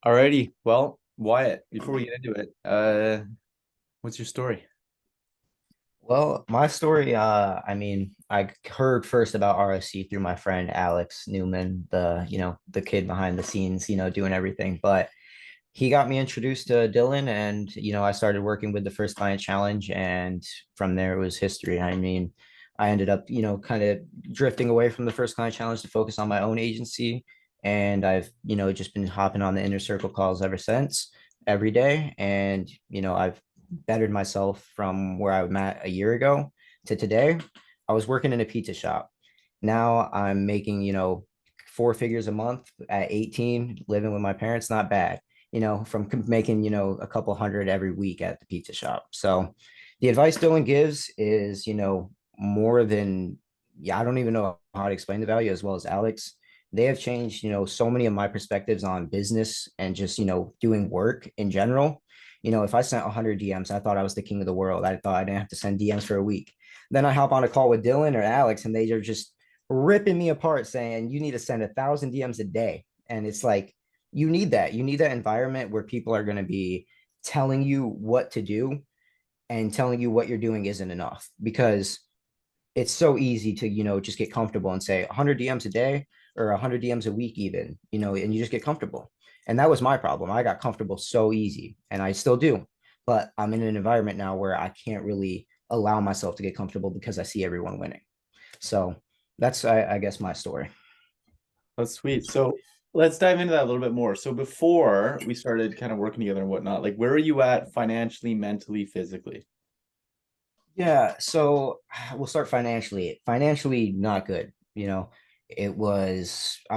Alrighty. Well, Wyatt, before we get into it, what's your story? Well, my story, I heard first about RSC through my friend Alex Newman, the kid behind the scenes, doing everything. But he got me introduced to Dylan and, I started working with the first client challenge and from there it was history. I ended up, kind of drifting away from the first client challenge to focus on my own agency. And I've, just been hopping on the inner circle calls ever since every day. And, I've bettered myself from where I'm at a year ago to today. I was working in a pizza shop. Now I'm making, four figures a month at 18, living with my parents, not bad, from making, a couple hundred every week at the pizza shop. So the advice Dylan gives is, more than, yeah, I don't even know how to explain the value as well as Alex. They have changed, so many of my perspectives on business and just, doing work in general. If I sent 100 DMs, I thought I was the king of the world. I thought I didn't have to send DMs for a week. Then I hop on a call with Dylan or Alex, and they are just ripping me apart saying, you need to send 1,000 DMs a day. And it's like, you need that. You need that environment where people are going to be telling you what to do and telling you what you're doing isn't enough because it's so easy to, just get comfortable and say 100 DMs a day or 100 DMs a week, even, and you just get comfortable. And that was my problem. I got comfortable so easy and I still do. But I'm in an environment now where I can't really allow myself to get comfortable because I see everyone winning. So that's, I guess, my story. That's sweet. So let's dive into that a little bit more. So before we started kind of working together and whatnot, like where are you at financially, mentally, physically? Yeah, so we'll start financially. Financially, not good. I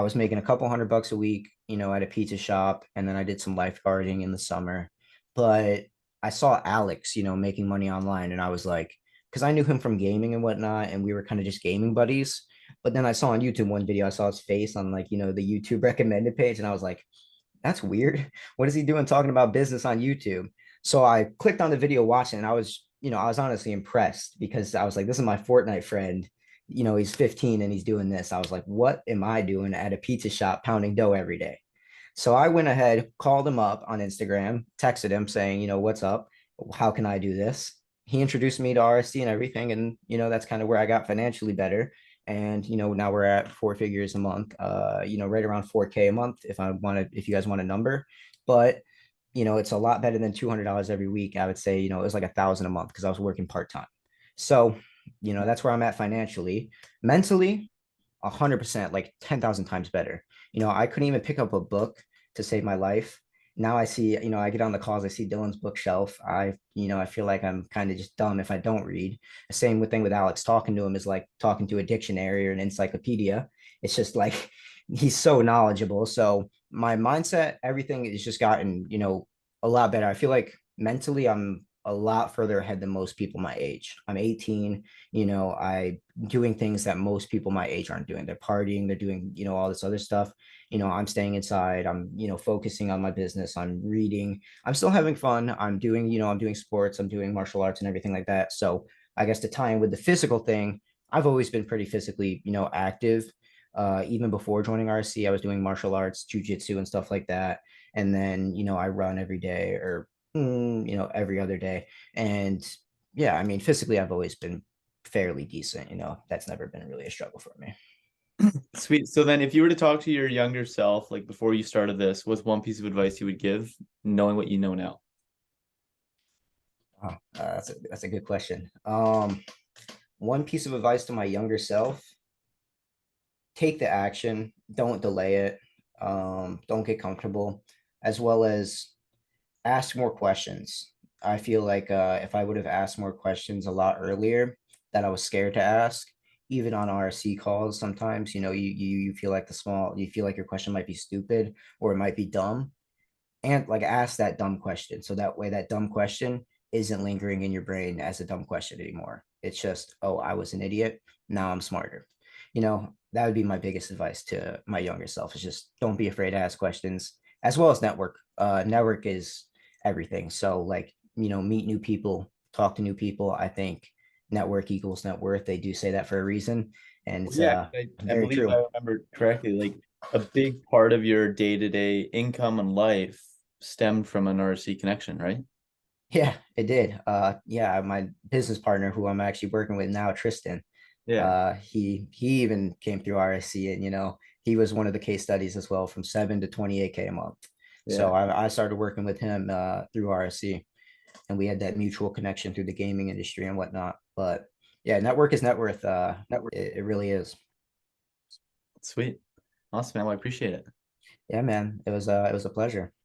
was making a couple $100 a week, at a pizza shop, and then I did some lifeguarding in the summer. But I saw Alex, making money online, and I was like, because I knew him from gaming and whatnot, and we were kind of just gaming buddies. But then I saw on YouTube one video, I saw his face on like, the YouTube recommended page, and I was like, that's weird. What is he doing talking about business on YouTube? So I clicked on the video watching, and I was honestly impressed because I was like, this is my Fortnite friend. He's 15 and he's doing this. I was like, what am I doing at a pizza shop pounding dough every day? So I went ahead, called him up on Instagram, texted him saying, what's up? How can I do this? He introduced me to RSC and everything. And, that's kind of where I got financially better. And, now we're at four figures a month, right around 4K a month if you guys want a number. But, it's a lot better than $200 every week. I would say, it was like 1,000 a month because I was working part time. So, that's where I'm at financially. Mentally, 100%, like 10,000 times better. I couldn't even pick up a book to save my life. Now I see, I get on the calls, I see Dylan's bookshelf. I feel like I'm kind of just dumb if I don't read. The same thing with Alex. Talking to him is like talking to a dictionary or an encyclopedia. It's just like he's so knowledgeable. So my mindset, everything has just gotten, a lot better. I feel like mentally I'm a lot further ahead than most people my age. I'm 18, I doing things that most people my age aren't doing. They're partying, they're doing, all this other stuff. I'm staying inside, I'm, focusing on my business, I'm reading, I'm still having fun. I'm doing sports, I'm doing martial arts and everything like that. So I guess to tie in with the physical thing, I've always been pretty physically, active. Even before joining RC, I was doing martial arts, jujitsu and stuff like that. And then, I run every day or, every other day. And yeah, physically, I've always been fairly decent. That's never been really a struggle for me. Sweet. So then if you were to talk to your younger self, like before you started this, what's one piece of advice you would give, knowing what you know now? That's a good question. One piece of advice to my younger self: take the action, don't delay it, don't get comfortable, as well as ask more questions. I feel like if I would have asked more questions a lot earlier that I was scared to ask, even on RC calls, sometimes you feel like you feel like your question might be stupid or it might be dumb, and like ask that dumb question so that way that dumb question isn't lingering in your brain as a dumb question anymore. It's just, oh, I was an idiot, now I'm smarter. That would be my biggest advice to my younger self: is just don't be afraid to ask questions, as well as network is everything. So like, meet new people, talk to new people. I think network equals net worth. They do say that for a reason, and Well, it's yeah, I very believe I true. remember correctly. Like a big part of your day-to-day income and life stemmed from an RC connection, right? Yeah, it did. Yeah, my business partner who I'm actually working with now, Tristan, Yeah. he even came through RSC, and he was one of the case studies as well, from 7 to 28K a month. So Yeah. I started working with him through RSC, and we had that mutual connection through the gaming industry and whatnot. But yeah, network is net worth. It really is. Sweet. Awesome, man. Well, I appreciate it. Yeah, man. It was a pleasure.